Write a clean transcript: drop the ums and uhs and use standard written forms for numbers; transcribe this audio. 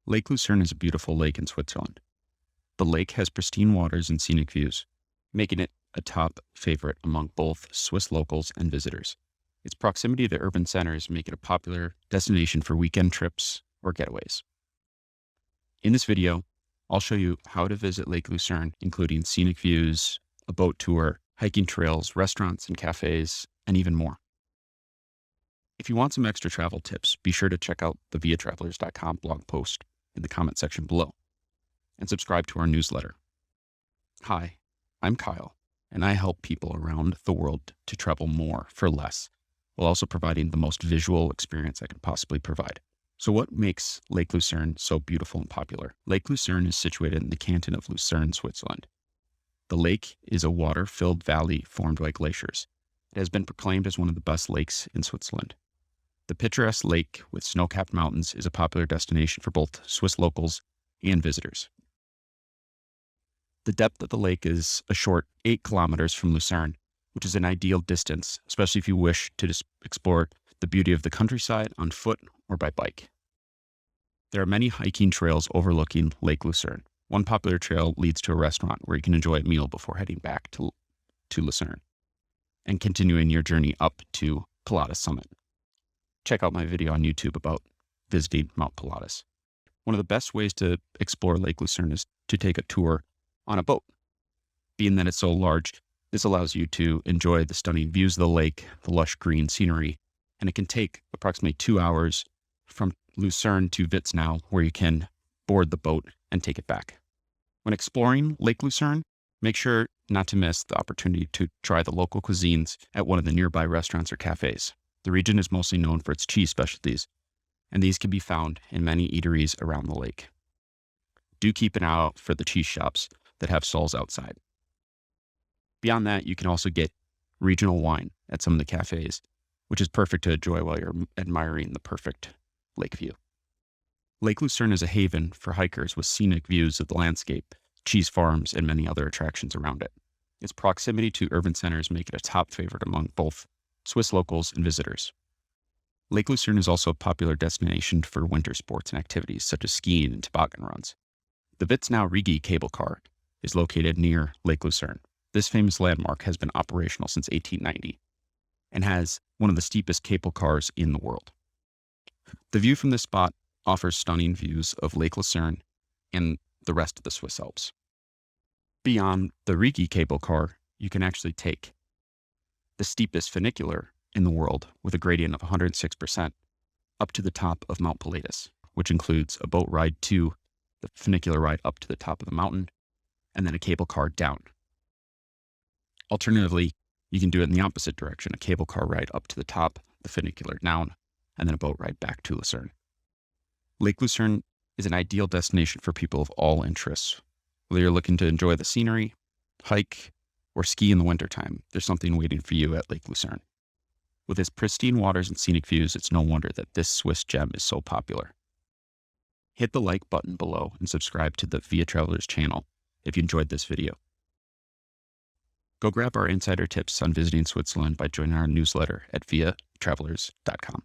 Lake Lucerne is a beautiful lake in Switzerland. The lake has pristine waters and scenic views, making it a top favorite among both Swiss locals and visitors. Its proximity to urban centers make it a popular destination for weekend trips or getaways. In this video, I'll show you how to visit Lake Lucerne, including scenic views, a boat tour, hiking trails, restaurants and cafes, and even more. If you want some extra travel tips, be sure to check out the viatravelers.com blog post in the comment section below and subscribe to our newsletter. Hi, I'm Kyle, and I help people around the world to travel more for less, while also providing the most visual experience I can possibly provide. So what makes Lake Lucerne so beautiful and popular? Lake Lucerne is situated in the canton of Luzern, Switzerland. The lake is a water-filled valley formed by glaciers. It has been proclaimed as one of the best lakes in Switzerland. The picturesque lake with snow-capped mountains is a popular destination for both Swiss locals and visitors. The depth of the lake is a short 8 kilometers from Lucerne, which is an ideal distance, especially if you wish to explore the beauty of the countryside on foot or by bike. There are many hiking trails overlooking Lake Lucerne. One popular trail leads to a restaurant where you can enjoy a meal before heading back to Lucerne and continuing your journey up to Pilatus Summit. Check out my video on YouTube about visiting Mount Pilatus. One of the best ways to explore Lake Lucerne is to take a tour on a boat. Being that it's so large, this allows you to enjoy the stunning views of the lake, the lush green scenery, and it can take approximately 2 hours from Lucerne to Witznau, where you can board the boat and take it back. When exploring Lake Lucerne, make sure not to miss the opportunity to try the local cuisines at one of the nearby restaurants or cafes. The region is mostly known for its cheese specialties, and these can be found in many eateries around the lake. Do keep an eye out for the cheese shops that have stalls outside. Beyond that, you can also get regional wine at some of the cafes, which is perfect to enjoy while you're admiring the perfect lake view. Lake Lucerne is a haven for hikers with scenic views of the landscape, cheese farms, and many other attractions around it. Its proximity to urban centers make it a top favorite among both Swiss locals and visitors. Lake Lucerne is also a popular destination for winter sports and activities such as skiing and toboggan runs. The Witznau Rigi cable car is located near Lake Lucerne. This famous landmark has been operational since 1890 and has one of the steepest cable cars in the world. The view from this spot offers stunning views of Lake Lucerne and the rest of the Swiss Alps. Beyond the Rigi cable car, you can actually take the steepest funicular in the world with a gradient of 106% up to the top of Mount Pilatus, which includes a boat ride to the funicular ride up to the top of the mountain and then a cable car down. Alternatively, you can do it in the opposite direction, a cable car ride up to the top, the funicular down, and then a boat ride back to Lucerne. Lake Lucerne is an ideal destination for people of all interests. Whether you're looking to enjoy the scenery, hike, or ski in the wintertime, there's something waiting for you at Lake Lucerne. With its pristine waters and scenic views, it's no wonder that this Swiss gem is so popular. Hit the like button below and subscribe to the Via Travelers channel if you enjoyed this video. Go grab our insider tips on visiting Switzerland by joining our newsletter at viatravelers.com.